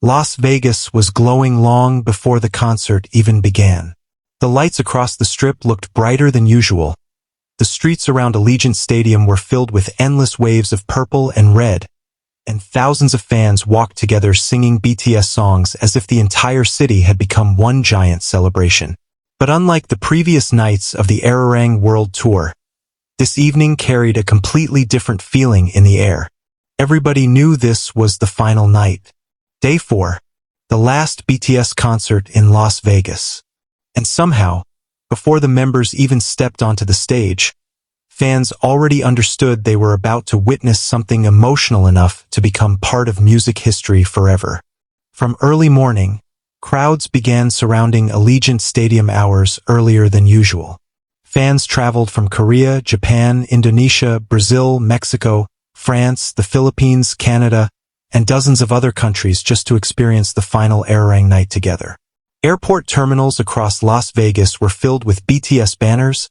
Las Vegas was glowing long before the concert even began. The lights across the strip looked brighter than usual. The streets around Allegiant Stadium were filled with endless waves of purple and red, and thousands of fans walked together singing BTS songs as if the entire city had become one giant celebration. But unlike the previous nights of the ARIRANG World Tour, this evening carried a completely different feeling in the air. Everybody knew this was the final night. Day 4, the last BTS concert in Las Vegas. And somehow, before the members even stepped onto the stage, fans already understood they were about to witness something emotional enough to become part of music history forever. From early morning, crowds began surrounding Allegiant Stadium hours earlier than usual. Fans traveled from Korea, Japan, Indonesia, Brazil, Mexico, France, the Philippines, Canada, and dozens of other countries just to experience the final ARIRANG night together. Airport terminals across Las Vegas were filled with BTS banners,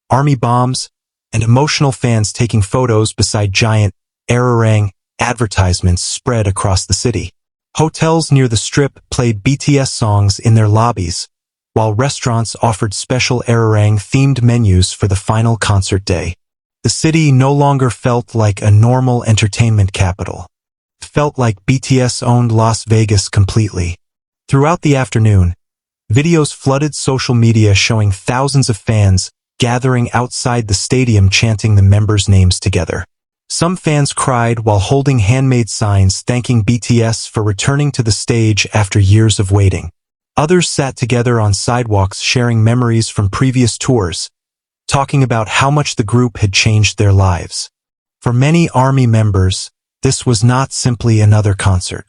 ARMY bombs, and emotional fans taking photos beside giant ARIRANG advertisements spread across the city. Hotels near the strip played BTS songs in their lobbies, while restaurants offered special ARIRANG-themed menus for the final concert day. The city no longer felt like a normal entertainment capital. It felt like BTS owned Las Vegas completely. Throughout the afternoon, videos flooded social media showing thousands of fans gathering outside the stadium chanting the members' names together. Some fans cried while holding handmade signs thanking BTS for returning to the stage after years of waiting. Others sat together on sidewalks sharing memories from previous tours, talking about how much the group had changed their lives. For many ARMY members, this was not simply another concert.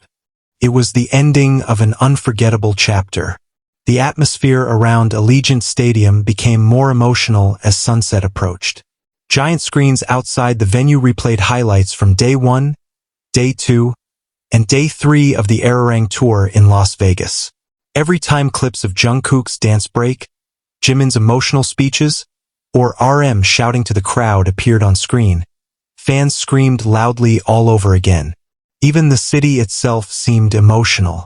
It was the ending of an unforgettable chapter. The atmosphere around Allegiant Stadium became more emotional as sunset approached. Giant screens outside the venue replayed highlights from Day 1, Day 2, and Day 3 of the ARIRANG Tour in Las Vegas. Every time clips of Jungkook's dance break, Jimin's emotional speeches, or RM shouting to the crowd appeared on screen, fans screamed loudly all over again. Even the city itself seemed emotional.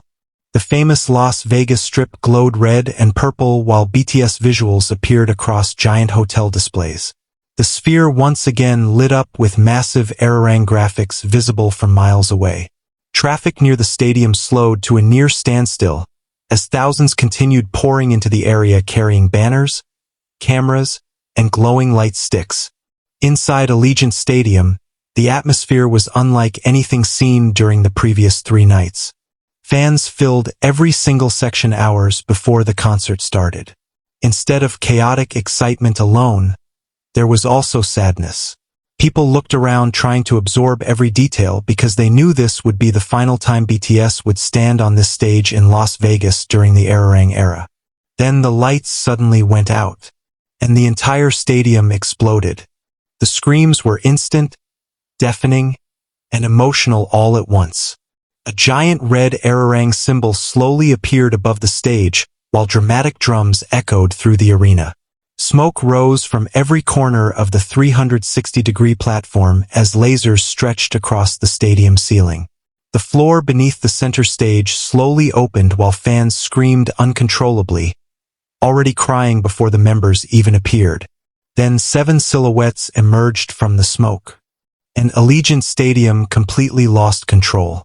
The famous Las Vegas Strip glowed red and purple while BTS visuals appeared across giant hotel displays. The sphere once again lit up with massive ARIRANG graphics visible from miles away. Traffic near the stadium slowed to a near standstill as thousands continued pouring into the area carrying banners, cameras, and glowing light sticks. Inside Allegiant Stadium, the atmosphere was unlike anything seen during the previous 3 nights. Fans filled every single section hours before the concert started. Instead of chaotic excitement alone, there was also sadness. People looked around trying to absorb every detail because they knew this would be the final time BTS would stand on this stage in Las Vegas during the ARIRANG era. Then the lights suddenly went out, and the entire stadium exploded. The screams were instant, deafening, and emotional all at once. A giant red ARIRANG symbol slowly appeared above the stage, while dramatic drums echoed through the arena. Smoke rose from every corner of the 360-degree platform as lasers stretched across the stadium ceiling. The floor beneath the center stage slowly opened while fans screamed uncontrollably, already crying before the members even appeared. Then 7 silhouettes emerged from the smoke, and Allegiant Stadium completely lost control.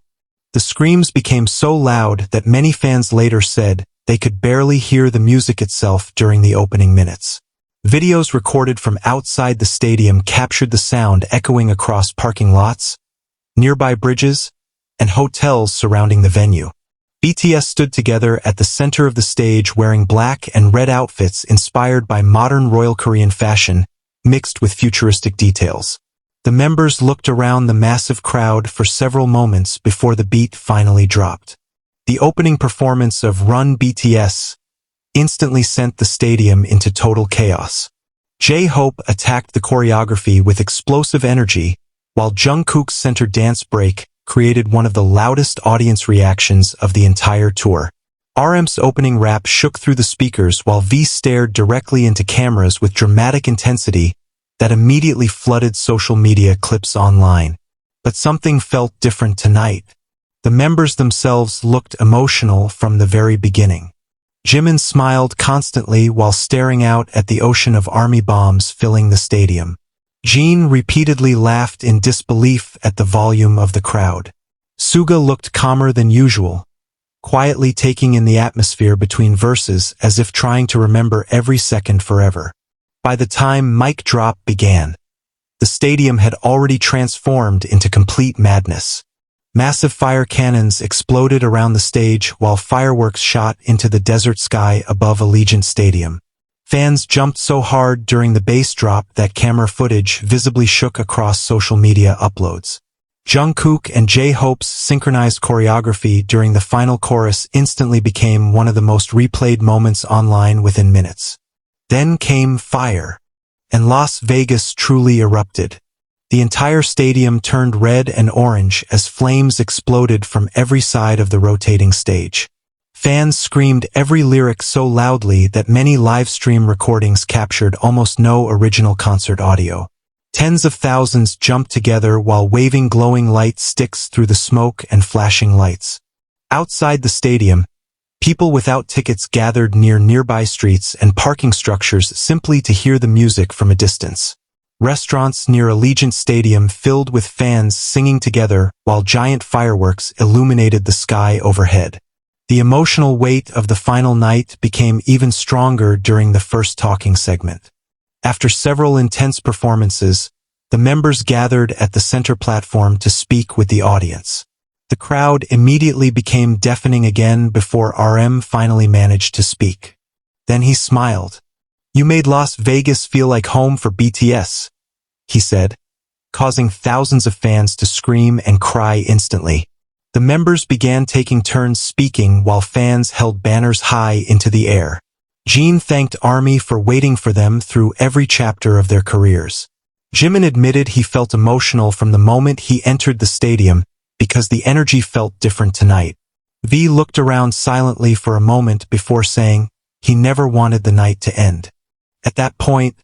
The screams became so loud that many fans later said they could barely hear the music itself during the opening minutes. Videos recorded from outside the stadium captured the sound echoing across parking lots, nearby bridges, and hotels surrounding the venue. BTS stood together at the center of the stage wearing black and red outfits inspired by modern Royal Korean fashion, mixed with futuristic details. The members looked around the massive crowd for several moments before the beat finally dropped. The opening performance of Run BTS instantly sent the stadium into total chaos. J-Hope attacked the choreography with explosive energy, while Jungkook's center dance break created one of the loudest audience reactions of the entire tour. RM's opening rap shook through the speakers while V stared directly into cameras with dramatic intensity that immediately flooded social media clips online. But something felt different tonight. The members themselves looked emotional from the very beginning. Jimin smiled constantly while staring out at the ocean of ARMY bombs filling the stadium. Jin repeatedly laughed in disbelief at the volume of the crowd. Suga looked calmer than usual, quietly taking in the atmosphere between verses as if trying to remember every second forever. By the time mic drop began, the stadium had already transformed into complete madness. Massive fire cannons exploded around the stage while fireworks shot into the desert sky above Allegiant Stadium. Fans jumped so hard during the bass drop that camera footage visibly shook across social media uploads. Jungkook and J-Hope's synchronized choreography during the final chorus instantly became one of the most replayed moments online within minutes. Then came Fire, and Las Vegas truly erupted. The entire stadium turned red and orange as flames exploded from every side of the rotating stage. Fans screamed every lyric so loudly that many live stream recordings captured almost no original concert audio. Tens of thousands jumped together while waving glowing light sticks through the smoke and flashing lights. Outside the stadium, people without tickets gathered near nearby streets and parking structures simply to hear the music from a distance. Restaurants near Allegiant Stadium filled with fans singing together while giant fireworks illuminated the sky overhead. The emotional weight of the final night became even stronger during the first talking segment. After several intense performances, the members gathered at the center platform to speak with the audience. The crowd immediately became deafening again before RM finally managed to speak. Then he smiled. "You made Las Vegas feel like home for BTS," he said, causing thousands of fans to scream and cry instantly. The members began taking turns speaking while fans held banners high into the air. Jin thanked ARMY for waiting for them through every chapter of their careers. Jimin admitted he felt emotional from the moment he entered the stadium because the energy felt different tonight. V looked around silently for a moment before saying he never wanted the night to end. At that point,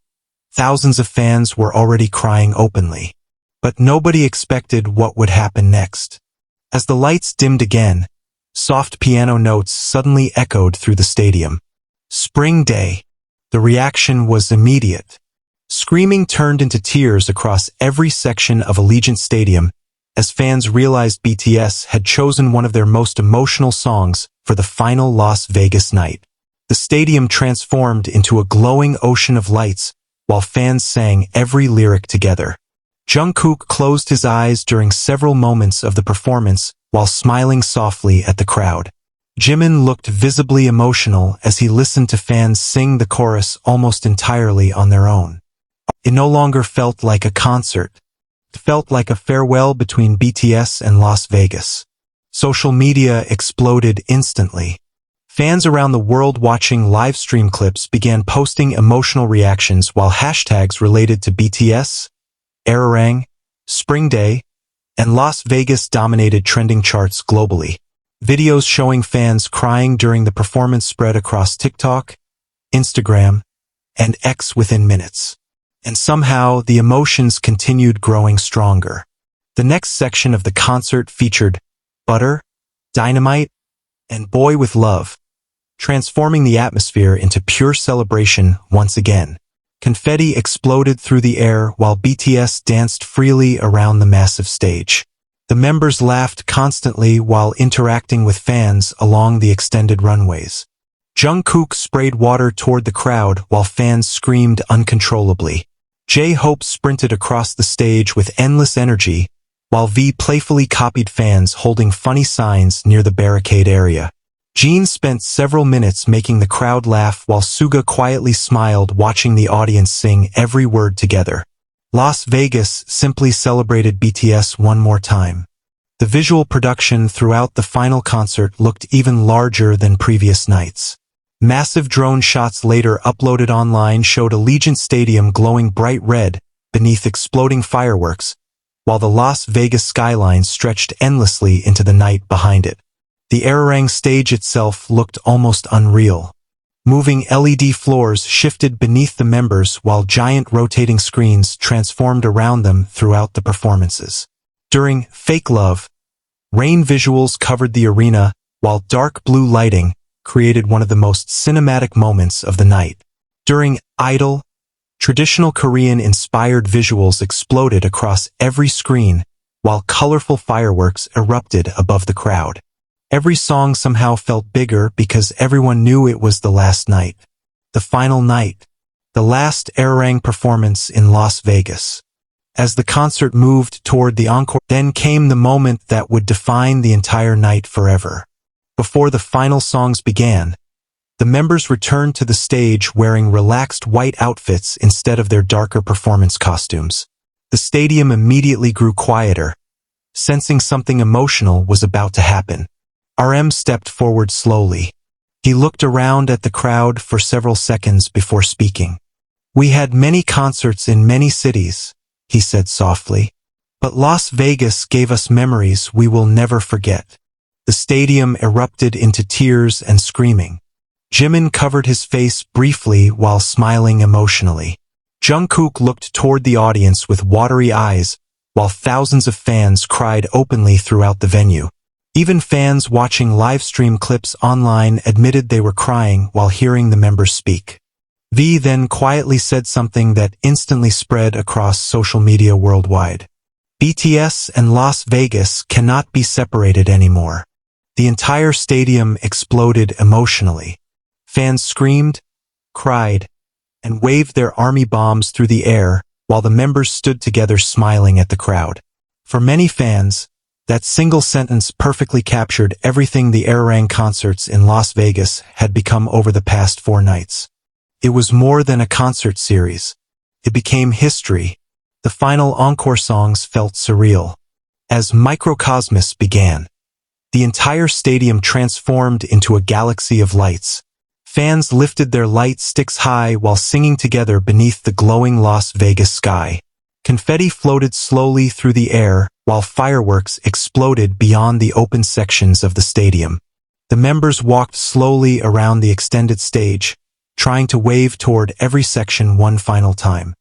thousands of fans were already crying openly. But nobody expected what would happen next. As the lights dimmed again, soft piano notes suddenly echoed through the stadium. Spring Day. The reaction was immediate. Screaming turned into tears across every section of Allegiant Stadium as fans realized BTS had chosen one of their most emotional songs for the final Las Vegas night. The stadium transformed into a glowing ocean of lights while fans sang every lyric together. Jungkook closed his eyes during several moments of the performance while smiling softly at the crowd. Jimin looked visibly emotional as he listened to fans sing the chorus almost entirely on their own. It no longer felt like a concert. It felt like a farewell between BTS and Las Vegas. Social media exploded instantly. Fans around the world watching live stream clips began posting emotional reactions while hashtags related to BTS, ARIRANG, Spring Day, and Las Vegas dominated trending charts globally. Videos showing fans crying during the performance spread across TikTok, Instagram, and X within minutes. And somehow the emotions continued growing stronger. The next section of the concert featured Butter, Dynamite, and Boy with Love, transforming the atmosphere into pure celebration once again. Confetti exploded through the air while BTS danced freely around the massive stage. The members laughed constantly while interacting with fans along the extended runways. Jungkook sprayed water toward the crowd while fans screamed uncontrollably. J-Hope sprinted across the stage with endless energy, while V playfully copied fans holding funny signs near the barricade area. Jin spent several minutes making the crowd laugh while Suga quietly smiled watching the audience sing every word together. Las Vegas simply celebrated BTS one more time. The visual production throughout the final concert looked even larger than previous nights. Massive drone shots later uploaded online showed Allegiant Stadium glowing bright red beneath exploding fireworks, while the Las Vegas skyline stretched endlessly into the night behind it. The ARIRANG stage itself looked almost unreal. Moving LED floors shifted beneath the members while giant rotating screens transformed around them throughout the performances. During Fake Love, Rain visuals covered the arena, while dark blue lighting created one of the most cinematic moments of the night. During Idol, traditional Korean-inspired visuals exploded across every screen, while colorful fireworks erupted above the crowd. Every song somehow felt bigger because everyone knew it was the last night. The final night. The last ARIRANG performance in Las Vegas. As the concert moved toward the encore, then came the moment that would define the entire night forever. Before the final songs began, the members returned to the stage wearing relaxed white outfits instead of their darker performance costumes. The stadium immediately grew quieter, sensing something emotional was about to happen. RM stepped forward slowly. He looked around at the crowd for several seconds before speaking. "We had many concerts in many cities," he said softly. "But Las Vegas gave us memories we will never forget." The stadium erupted into tears and screaming. Jimin covered his face briefly while smiling emotionally. Jungkook looked toward the audience with watery eyes, while thousands of fans cried openly throughout the venue. Even fans watching live-stream clips online admitted they were crying while hearing the members speak. V then quietly said something that instantly spread across social media worldwide. BTS and Las Vegas cannot be separated anymore. The entire stadium exploded emotionally. Fans screamed, cried, and waved their ARMY bombs through the air while the members stood together smiling at the crowd. For many fans, that single sentence perfectly captured everything the ARIRANG concerts in Las Vegas had become over the past 4 nights. It was more than a concert series. It became history. The final encore songs felt surreal. As Mikrokosmos began, the entire stadium transformed into a galaxy of lights. Fans lifted their light sticks high while singing together beneath the glowing Las Vegas sky. Confetti floated slowly through the air, while fireworks exploded beyond the open sections of the stadium. The members walked slowly around the extended stage, trying to wave toward every section one final time.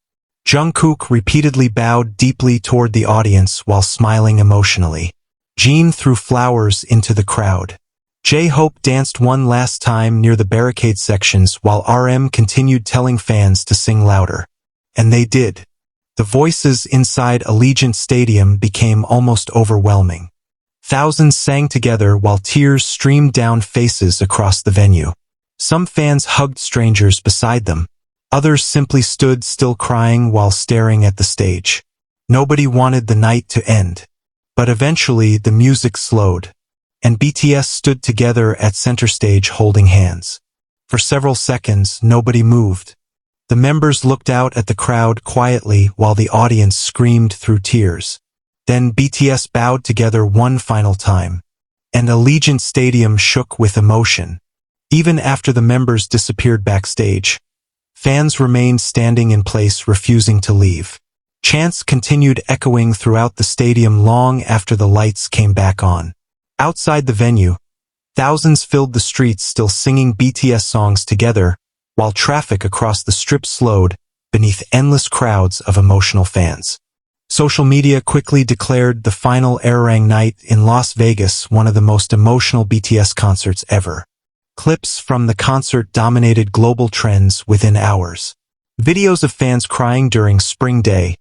Jungkook repeatedly bowed deeply toward the audience while smiling emotionally. Jin threw flowers into the crowd. J-Hope danced one last time near the barricade sections while RM continued telling fans to sing louder. And they did. The voices inside Allegiant Stadium became almost overwhelming. Thousands sang together while tears streamed down faces across the venue. Some fans hugged strangers beside them. Others simply stood still crying while staring at the stage. Nobody wanted the night to end. But eventually the music slowed, and BTS stood together at center stage holding hands. For several seconds, nobody moved. The members looked out at the crowd quietly while the audience screamed through tears. Then BTS bowed together one final time, and Allegiant Stadium shook with emotion. Even after the members disappeared backstage, fans remained standing in place, refusing to leave. Chants continued echoing throughout the stadium long after the lights came back on. Outside the venue, thousands filled the streets still singing BTS songs together, while traffic across the strip slowed beneath endless crowds of emotional fans. Social media quickly declared the final ARIRANG night in Las Vegas one of the most emotional BTS concerts ever. Clips from the concert dominated global trends within hours. Videos of fans crying during Spring Day,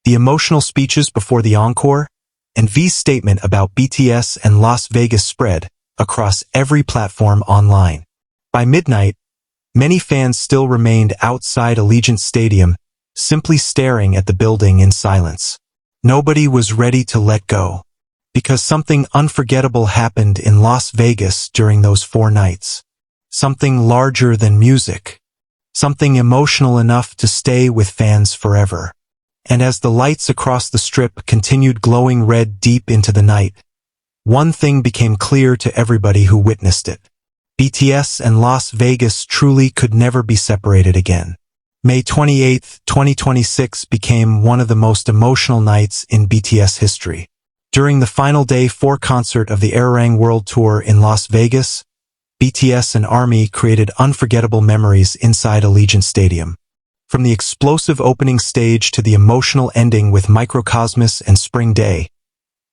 the emotional speeches before the encore, and V's statement about BTS and Las Vegas spread across every platform online. By midnight, many fans still remained outside Allegiant Stadium, simply staring at the building in silence. Nobody was ready to let go, because something unforgettable happened in Las Vegas during those 4 nights. Something larger than music. Something emotional enough to stay with fans forever. And as the lights across the strip continued glowing red deep into the night, one thing became clear to everybody who witnessed it. BTS and Las Vegas truly could never be separated again. May 28, 2026 became one of the most emotional nights in BTS history. During the final day 4 concert of the ARIRANG World Tour in Las Vegas, BTS and ARMY created unforgettable memories inside Allegiant Stadium. From the explosive opening stage to the emotional ending with Mikrokosmos and Spring Day,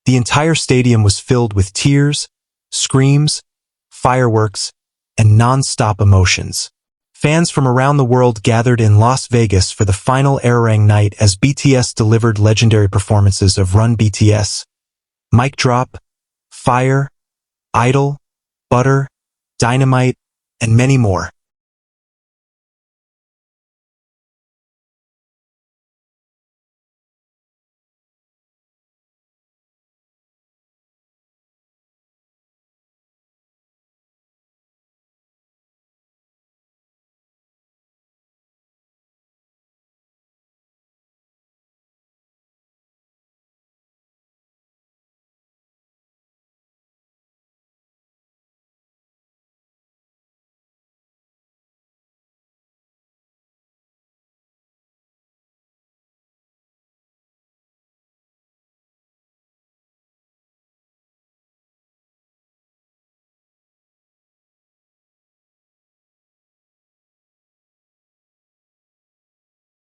The entire stadium was filled with tears, screams, fireworks, and non-stop emotions. Fans from around the world gathered in Las Vegas for the final ARIRANG night as BTS delivered legendary performances of Run BTS, Mic Drop, Fire, Idol, Butter, Dynamite, and many more.